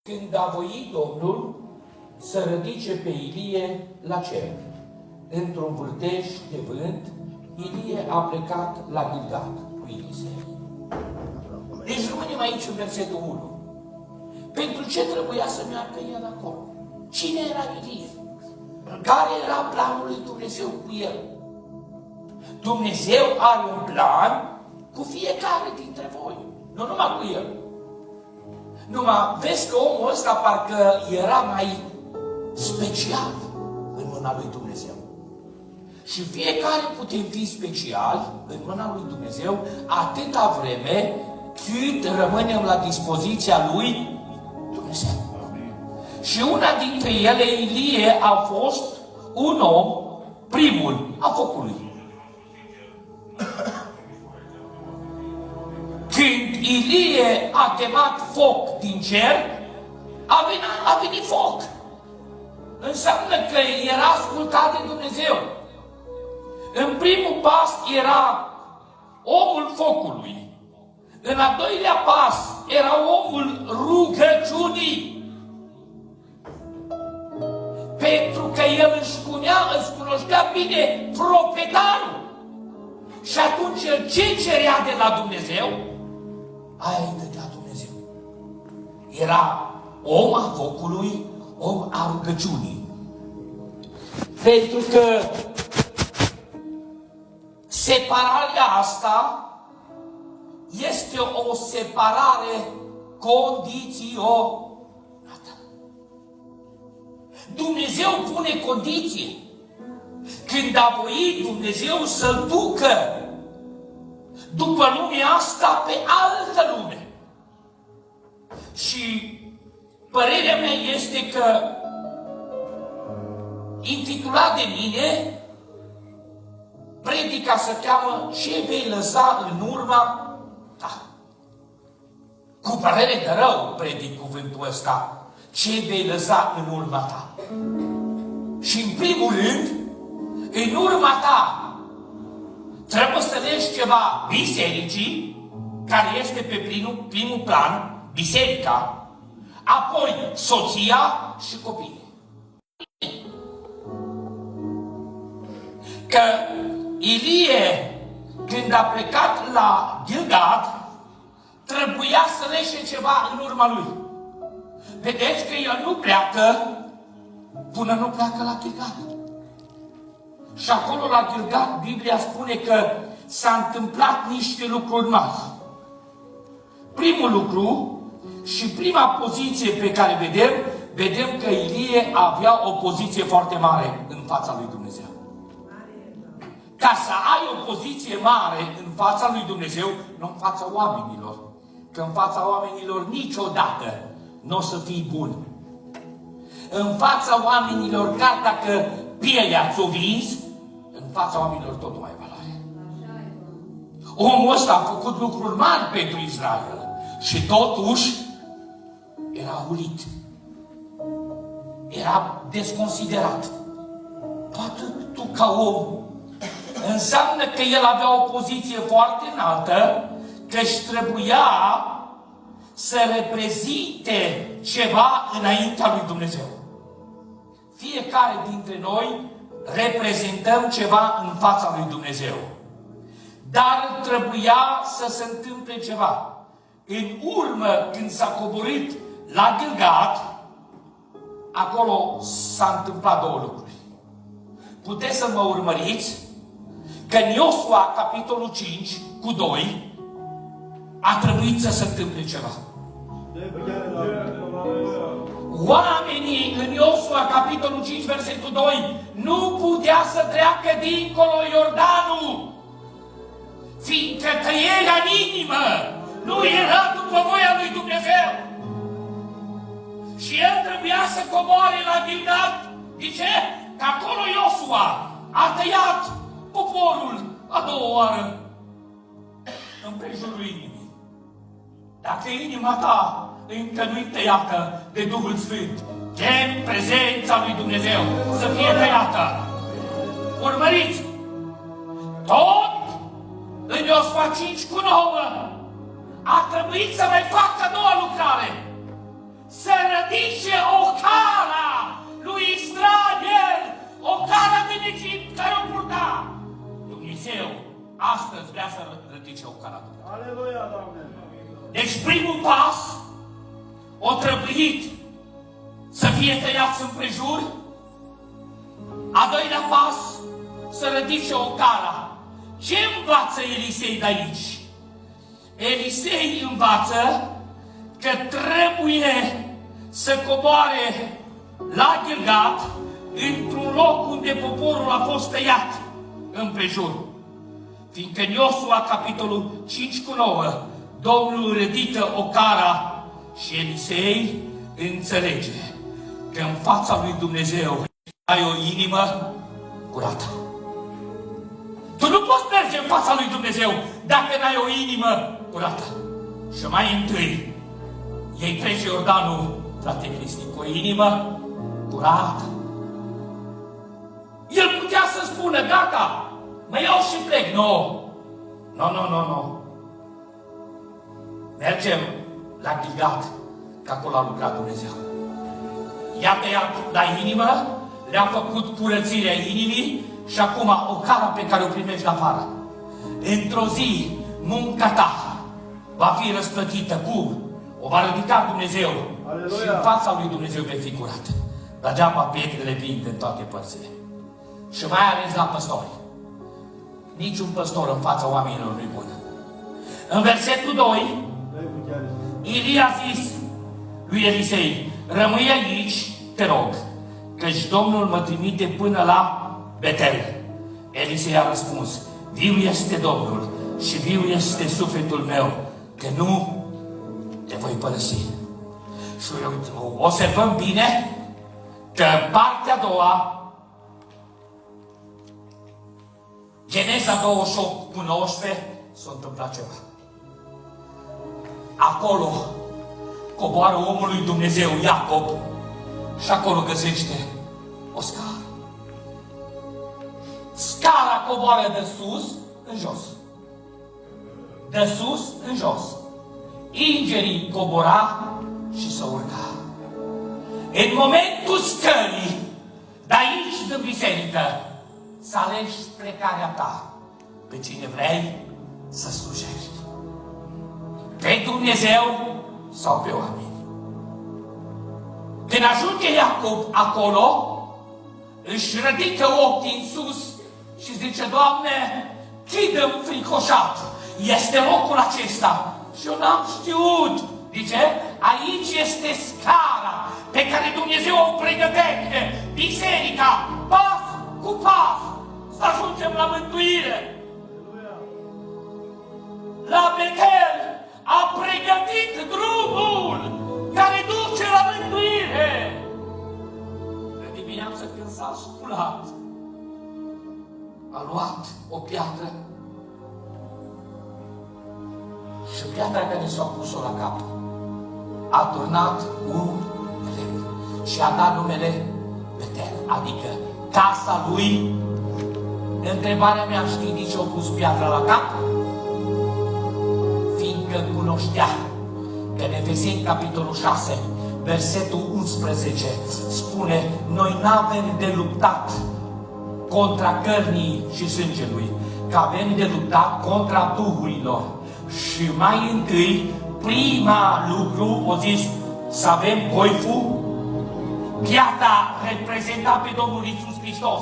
Când a voit Domnul să ridice pe Ilie la cer, într-un vârtej de vânt, Ilie a plecat la Gilgal cu Elisei. Deci rămânem aici în versetul 1. Pentru ce trebuia să meargă el acolo? Cine era Ilie? Care era planul lui Dumnezeu cu el? Dumnezeu are un plan cu fiecare dintre voi, nu numai cu el. Numai vezi că omul ăsta parcă era mai special în mâna lui Dumnezeu. Și fiecare putem fi special în mâna lui Dumnezeu atâta vreme cât rămânem la dispoziția lui Dumnezeu. Și una dintre ele, Ilie, a fost un om, primul, a focului. Când Ilie a chemat foc din cer, a venit foc. Înseamnă că era ascultat de Dumnezeu. În primul pas era omul focului. În al doilea pas era omul rugăciunii. Pentru că el își cunoștea bine proprietarul. Și atunci el ce cerea de la Dumnezeu? Aia îi dădea Dumnezeu. Era om a focului, om a rugăciunii. Pentru că separarea asta este o separare condiționată. Dumnezeu pune condiție. Când a voit Dumnezeu să-l ducă după lumea asta pe altă lume. Și părerea mea este că intitulat de mine, predica se cheamă Ce vei lăsa în urma ta. Cu părere de rău predic cuvântul ăsta. Ce vei lăsa în urma ta. Și în primul rând, în urma ta trebuie să legi ceva bisericii, care este pe primul plan, biserica, apoi soția și copiii. Că Ilie, când a plecat la Gilgal, trebuia să lege ceva în urma lui. Vedeți că el nu pleacă până nu pleacă la Gilgal. Și acolo la Gilgal, Biblia spune că s-a întâmplat niște lucruri mari. Primul lucru și prima poziție pe care vedem că Ilie avea o poziție foarte mare în fața lui Dumnezeu. Ca să ai o poziție mare în fața lui Dumnezeu, nu în fața oamenilor. Că în fața oamenilor niciodată nu o să fii bun. În fața oamenilor, chiar dacă pielea ți-o vinzi, în fața oamenilor tot nu mai ai valoare. Omul ăsta a făcut lucruri mari pentru Israel și totuși era urit. Era desconsiderat. Poate tu ca om înseamnă că el avea o poziție foarte înaltă, că își trebuia să reprezinte ceva înaintea lui Dumnezeu. Fiecare dintre noi reprezentăm ceva în fața lui Dumnezeu. Dar trebuia să se întâmple ceva. În urmă, când s-a coborât la Gilgal, acolo s-a întâmplat două lucruri. Puteți să mă urmăriți că în Iosua, capitolul 5, cu 2, a trebuit să se întâmple ceva. Oamenii în Iosua, capitolul 5, versetul 2, nu putea să treacă dincolo Iordanul, fiindcă tăierea în inimă nu era după voia lui Dumnezeu. Și el trebuia să coboare la Gilgal. De ce? Că acolo Iosua a tăiat poporul a doua oară în prejurul inimii. Dacă inima ta încă nu-i tăiată de Duhul Sfânt, chem prezența lui Dumnezeu să fie tăiată. Urmăriți! Tot în Iosua 5 cu 9 a trebuit să mai facă a doua lucrare. Să rădice o cara lui Israel, o cara din Egipt care o purta. Dumnezeu astăzi vrea să rădice o cara. Aleluia, Doamne! Deci primul pas o trebuit să fie tăiați împrejur. A doilea pas să ridice o cara. Ce învață Elisei de aici? Elisei învață că trebuie să coboare la Gilgat, într-un loc unde poporul a fost tăiat împrejur. Fiindcă în Iosua, capitolul 5:9, Domnul ridică o cara și Elisei înțelege că în fața lui Dumnezeu ai o inimă curată. Tu nu poți merge în fața lui Dumnezeu dacă n-ai o inimă curată. Și mai întâi, ei trece Iordanul, frate Cristi, cu o inimă curată. El putea să spună, gata, mă iau și plec. Nu. Mergem la Gilgat, că acolo a lucrat Dumnezeu. I-a tăiat la inimă, le-a făcut curățirea inimii și acum o cara pe care o primești la afară. Într-o zi, munca ta va fi răsplătită. Cum? O va ridica Dumnezeu. Aleluia. Și în fața lui Dumnezeu vei fi curat. Degeaba pietrele vin din toate părțile. Și mai ales la păstori. Niciun păstor în fața oamenilor nu-i bun. În versetul 2, Ilie a zis lui Elisei, rămâi aici, te rog, căci Domnul mă trimite până la Betel. Elisei a răspuns, viu este Domnul și viu este sufletul meu, că nu te voi părăsi. Și observăm bine că partea a doua, Geneza 28:19, s-a întâmplat ceva. Acolo coboară omul lui Dumnezeu, Iacob, și acolo găsește o scară. Scara coboară de sus în jos. De sus în jos. Îngerii cobora și se urca. În momentul scării, de aici din biserică, să alegi plecarea ta pe cine vrei să slujești. Pe Dumnezeu sau pe oameni. Când ajunge Iacob acolo, își ridică ochii în sus și zice, Doamne, chidă-mi fricoșat, este locul acesta. Și eu n-am știut. Zice, aici este scara pe care Dumnezeu o pregătește, biserica, pas cu pas, să ajungem la mântuire. La Betel a pregătit drumul care duce la mântuire. De dimineață când s-a sculat, a luat o piatră și piatra care s-a pus-o la cap a turnat un lemn și a dat numele Betel, adică casa lui. Întrebarea mea, știi de ce a pus piatra la cap? Fiindcă cunoștea că în Efeseni, capitolul 6, versetul 11, spune, noi n-avem de luptat contra cărnii și sângelui, că avem de luptat contra duhurilor. Și mai întâi, prima lucru, o zis, să avem coiful. Piatra reprezenta pe Domnul Iisus Hristos.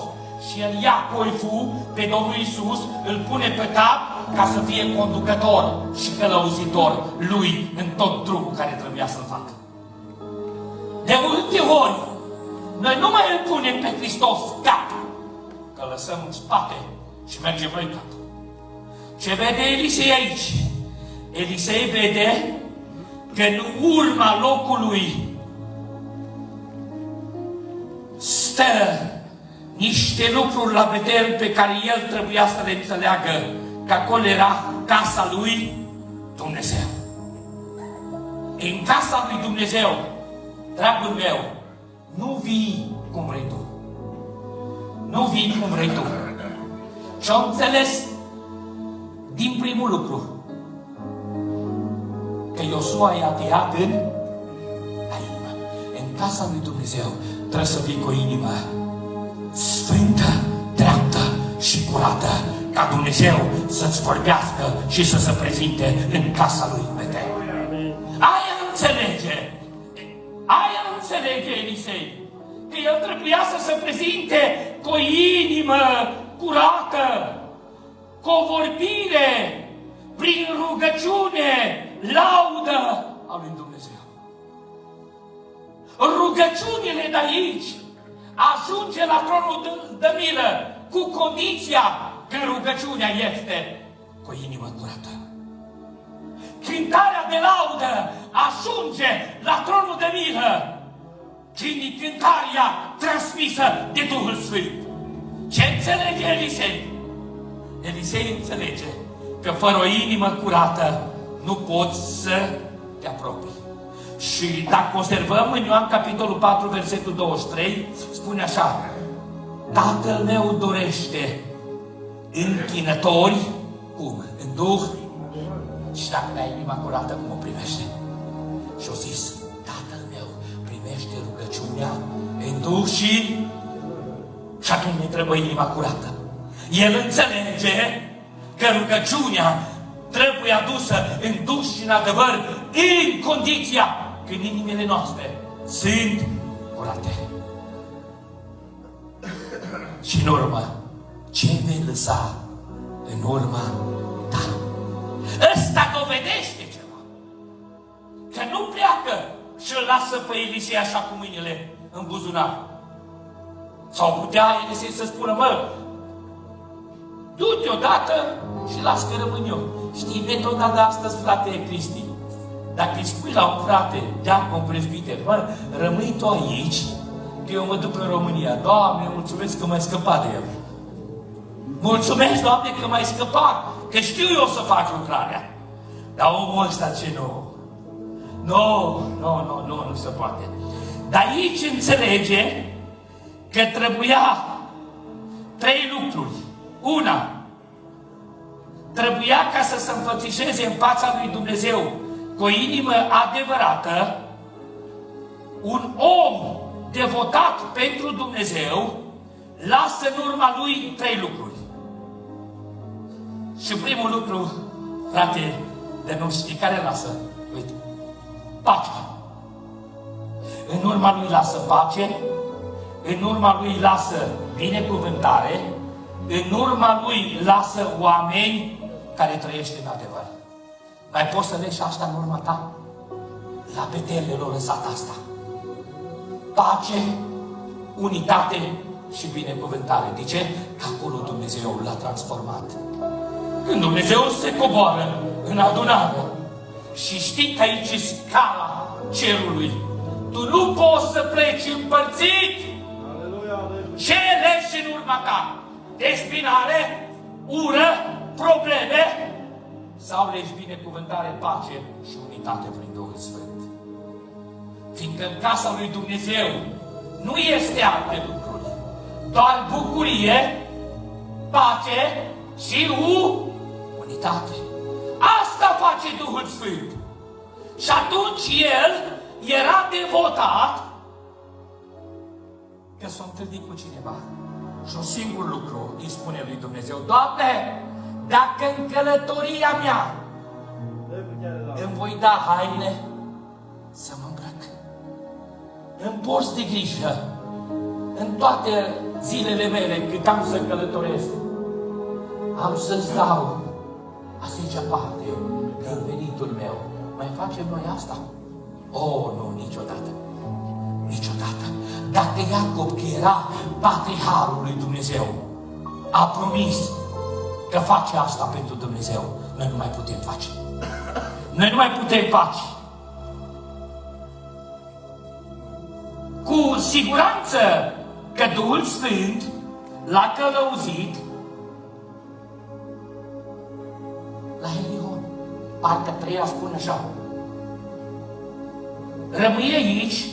Și el ia coiful pe Domnul Iisus, îl pune pe cap ca să fie conducător și călăuzitor lui în tot drumul care trebuia să-l facă. De multe ori, noi nu mai îl punem pe Hristos cap, că lăsăm în spate și mergem noi capul. Ce vede Elisei aici? Elisei vede că în urma locului stă niște lucruri la Betel pe care el trebuia să le înțeleagă, că acolo era casa lui Dumnezeu. În casa lui Dumnezeu, dragul meu, nu vii cum vrei tu. Nu vii cum vrei tu. Și-o înțeles din primul lucru, că Iosua i-a tăiat în inimă. casa lui Dumnezeu trebuie să vii cu o inimă sfântă, dreaptă și curată, ca Dumnezeu să-ți vorbească și să se prezinte în casa lui Betel. Aia înțelege Elisei, că el trebuia să se prezinte cu o inimă curată, cu o vorbire, prin rugăciune, laudă a lui Dumnezeu. Rugăciunile de aici ajunge la tronul de milă cu condiția că rugăciunea este cu o inimă curată. Cântarea de laudă ajunge la tronul de milă prin cântarea transmisă de Duhul Sfânt. Ce înțelege Elisei? Elisei înțelege că fără o inimă curată nu poți să te apropii. Și dacă observăm în Ioan capitolul 4, versetul 23, spune așa: Tatăl meu dorește închinători, cum? În Duh. Și dacă n-ai inima curată, cum o primește? Și o zis: Tatăl meu primește rugăciunea în Duh și atunci ne trebuie inima curată. El înțelege că rugăciunea trebuie adusă în Duh și în adevăr, în condiția când inimile noastre sunt curate. Și în urmă, ce vei lăsa în urma ta? Ăsta dovedește ceva. Că nu pleacă și îl lasă pe Elisei așa cu mâinile în buzunar. Sau putea Elisei să spună: mă, du-te odată și las că rămân eu. Știi metoda de astăzi, frate Cristi? Dacă îi spui la un frate, deacon, prezbiter: mă, rămâi tu aici, că eu mă duc în România. Doamne, mulțumesc că m-ai scăpat de el. Mulțumesc, Doamne, că m-ai scăpat, că știu eu să fac lucrarea. Dar omul ăsta ce nu? Nu se poate. Dar aici înțelege că trebuia 3 lucruri. Una, trebuia ca să se înfățișeze în fața lui Dumnezeu cu o inimă adevărată, un om devotat pentru Dumnezeu lasă în urma lui 3 lucruri. Și primul lucru, frate, de nu știi care lasă? Uite, pace. În urma lui lasă pace, în urma lui lasă binecuvântare, în urma lui lasă oameni care trăiește în adevăr. Mai poți să legi asta în urma ta? La Betel l-a lăsat asta. Pace, unitate și binecuvântare. De ce? Că acolo Dumnezeu l-a transformat. Când Dumnezeu se coboară în adunare și știi că aici e scala cerului, tu nu poți să pleci împărțit. Ce legi în urma ta? Despinare, ură, probleme, sau legi binecuvântare, pace și unitate prin Duhul Sfânt. Fiindcă în casa lui Dumnezeu nu este alte lucruri, doar bucurie, pace și unitate. Asta face Duhul Sfânt. Și atunci el era devotat că s-a întâlnit cu cineva. Și un singur lucru îi spune lui Dumnezeu: Doamne, dacă în călătoria mea îmi voi da haine să mă îmbrac, îmi porți de grijă în toate zilele mele cât am să călătoresc, am să-ți dau a 10-a parte din venitul meu. Mai facem noi asta? Nu, niciodată. Niciodată. Dacă Iacob, că era patriarhul lui Dumnezeu, a promis că face asta pentru Dumnezeu, noi nu mai putem face. Noi nu mai putem face. Cu siguranță că Duhul Sfânt l-a călăuzit la Elion. Parcă 3-a spune așa: rămâi aici,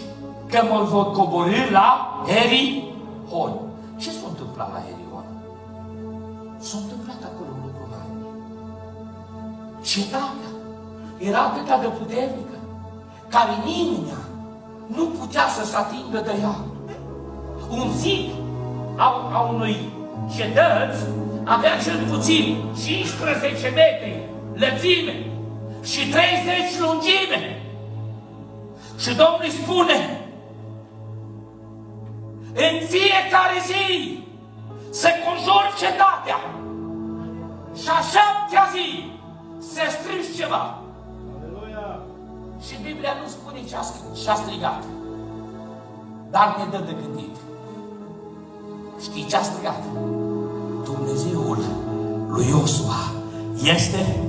că mă voi coborî la Erihon. Ce s-a întâmplat la Erihon? S-a întâmplat acolo un lucru mare. Cetatea era atât de puternică, care nimeni nu putea să se atingă de ea. Un zid a unui cetăți avea cel puțin 15 metri lățime și 30 lungime. Și Domnul îi spune, în fiecare zi se conjuri cetatea și a 7-a zi se strângi ceva. Aleluia! Și Biblia nu spune ce a strigat, dar ne dă de gândit. Știi ce a strigat? Dumnezeul lui Iosua este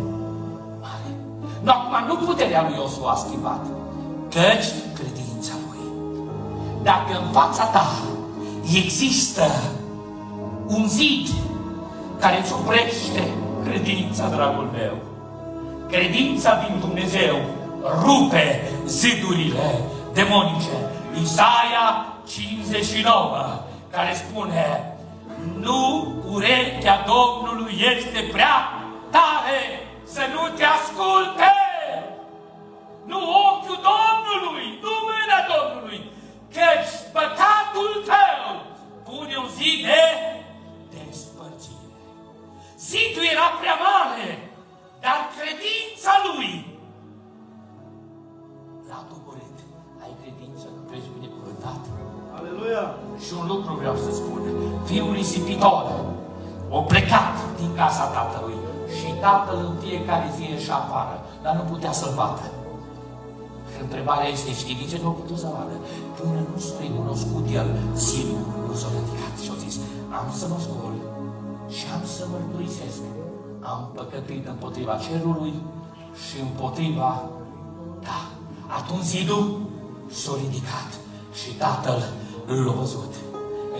mare. No, acum nu puterea lui Iosua a schimbat, căci credința lui. Dacă în fața ta există un zid care îți oprește credința, dragul meu, credința din Dumnezeu rupe zidurile demonice. Isaia 59, care spune, nu urechea Domnului este prea tare să nu te asculte, nu ochiul Domnului, nu mâna Domnului, căci păcatul tău pune un zid de despărțire. Zidul era prea mare, dar credința lui l-a doborât. Ai credință că tu ești binecuvântat? Aleluia! Și un lucru vreau să spun. Fiul risipitor a plecat din casa tatălui și tatăl în fiecare zi ieșea afară, dar nu putea să-l vadă. Și întrebarea este, știi de ce nu a putut să vadă? Până nu s-a recunoscut el, zidul nu s-a ridicat și a zis, am să mă scol și am să mărturisesc. Am păcătuit împotriva cerului și împotriva ta. Atunci zidul s-a ridicat și tatăl l-a văzut.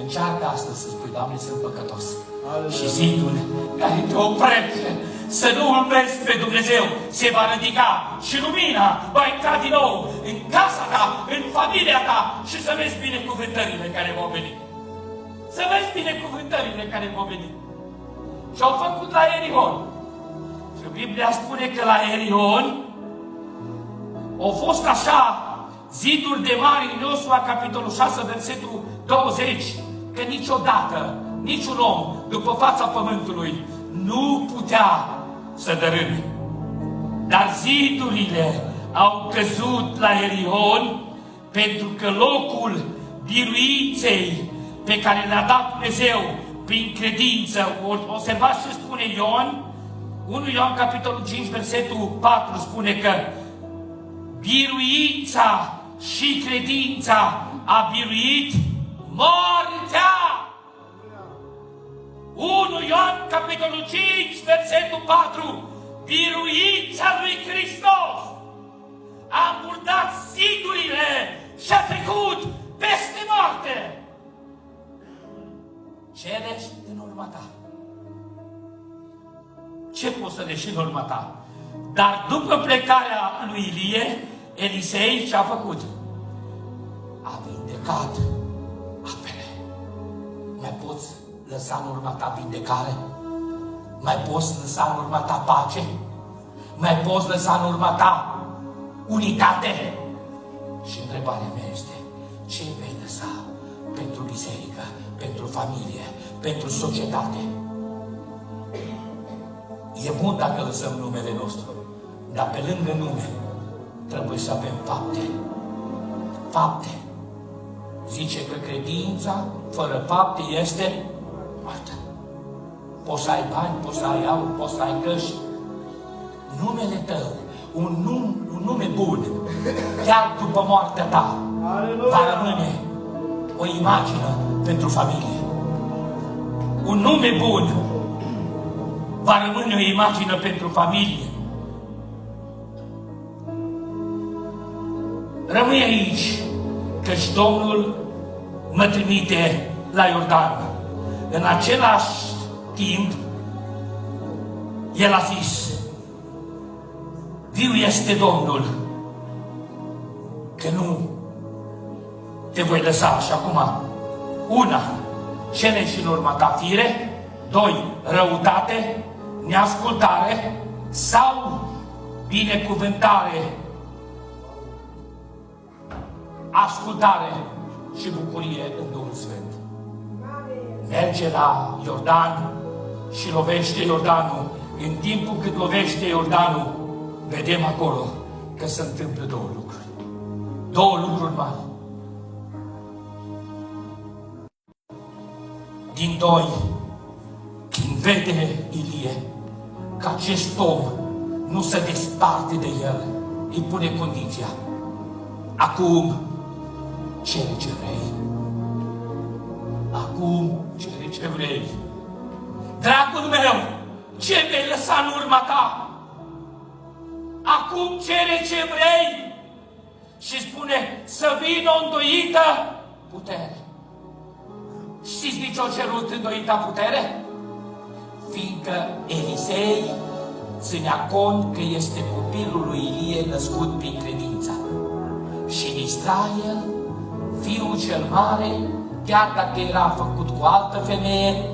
Încearcă astăzi să spui, Doamne, sunt păcătos. Aleluia. Și zidul care te oprește să nu îl vezi pe Dumnezeu se va ridica și lumina va intra din nou în casa ta, în familia ta și să vezi binecuvântările care vor veni. Să vezi binecuvântările care vor veni. Și au făcut la Ierihon. Și Biblia spune că la Ierihon au fost așa ziduri de mari în Iosua, capitolul 6, versetul 20, că niciodată, niciun om, după fața pământului, nu putea să dărâme. Dar zidurile au căzut la Ierihon pentru că locul biruinței pe care le-a dat Dumnezeu prin credință, observați ce spune Ioan, 1 Ioan, capitolul 5, versetul 4, spune că biruința și credința a biruit moartea. 1 Ioan, capitolul 5, versetul 4, biruința lui Hristos a îmbuldat zidurile și a trecut peste moarte. Cerești în urma ta. Ce poți să leși în urma ta? Dar după plecarea lui Ilie, Elisei ce-a făcut? A vindecat apele. Mai poți lăsa în urma ta vindecare? Mai poți lăsa în urma ta pace? Mai poți lăsa în urma ta unitate? Și întrebarea mea este, ce vei lăsa pentru biserică, pentru familie, pentru societate? E bun dacă lăsăm numele nostru, dar pe lângă nume trebuie să avem fapte. Fapte. Zice că credința fără fapte este moartă. Poți să ai bani, poți să ai aur, poți să ai căști. Numele tău, un nume bun, chiar după moartea ta, va rămâne o imagine pentru familie. Un nume bun va rămâne o imagine pentru familie. Rămâi aici, căci Domnul mă trimite la Iordan. În același timp, El a zis, viu este Domnul, că nu te voi lăsa. Și acum, 1, cele și în urma ta fire, 2, răutate, neascultare sau binecuvântare. ascultare și bucurie în Duhul Sfânt. Merge la Iordan și lovește Iordanul. În timpul cât lovește Iordanul, vedem acolo că se întâmplă două lucruri. Două lucruri mari. Din doi, când vede Ilie că acest om nu se desparte de el, îi pune condiția. Acum, cere ce vrei. Acum, cere ce vrei. Dragul meu, ce vei lăsa în urma ta? Acum cere ce vrei. Și spune să vină o îndoită putere. Știți de ce a cerut îndoita putere? Fiindcă Elisei ținea cont că este copilul lui Ilie născut prin credință. Și în Israel, fiul cel mare, chiar dacă era făcut cu altă femeie,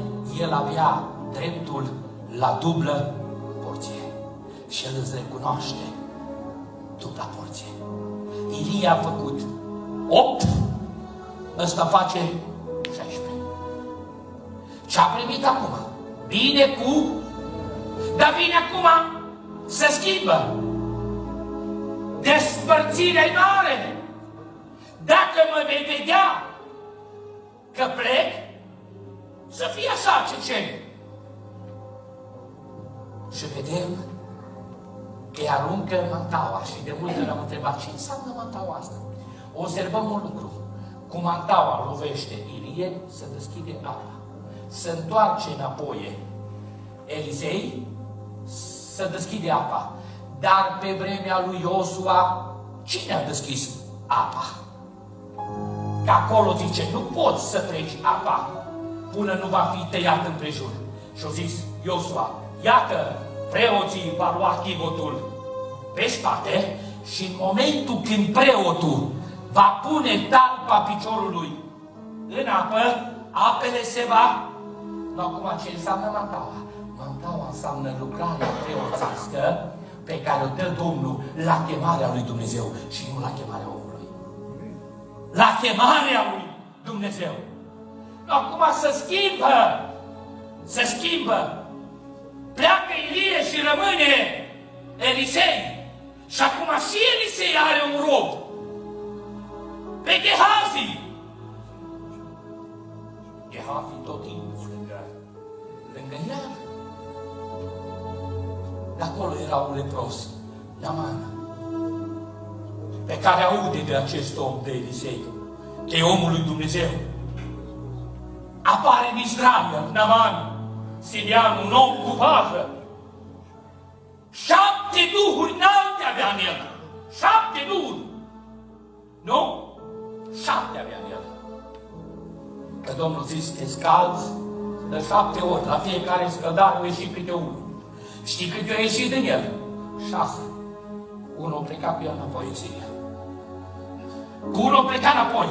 el avea dreptul la dublă porție. Și el îți recunoaște dubla porție. Ilie a făcut 8, ăsta face 16. Ce-a primit acum? Bine cu... Dar vine acum să schimbă. Despărțirea e mare. Dacă mă vei vedea că plec, să fie așa ce cere. Și vedem că îi aruncă mantaua și de multe l-am întrebat ce înseamnă mantaua asta. Observăm un lucru. Cu mantaua lovește Ilie, se deschide apa. Se întoarce înapoi Elisei, se deschide apa. Dar pe vremea lui Iosua, cine a deschis apa? Că acolo zice, nu poți să treci apa până nu va fi tăiat împrejur. Și a zis Iosua, iată, preoții va lua chivotul pe spate și în momentul când preotul va pune talpa piciorului în apă, apele se va... Nu, acum ce înseamnă mantaua? Mantaua înseamnă lucrarea preoțească pe care o dă Domnul la chemarea lui Dumnezeu și nu la chemarea omului. La chemarea lui Dumnezeu. Nu, acum se schimbă. Se schimbă. Pleacă Ilie și rămâne Elisei. Și acum și Elisei are un rob. Pe Gehazi. Gehazi tot timpul lângă el. De acolo era un lepros, Naaman, pe care aude de acest om de Elisei, că e omul lui Dumnezeu. Apare în Israel, Naaman, sirian, un om cu vază. 7 duhuri înalte avea în el. 7 duhuri. Nu? 7 avea în el. Că Domnul zis, te scalzi de 7 ori, la fiecare scăldare a ieșit câte unul. Știi cât a ieșit din el? 6. Unul pleca cu el înapoi în Siria. Cu unul pleca înapoi.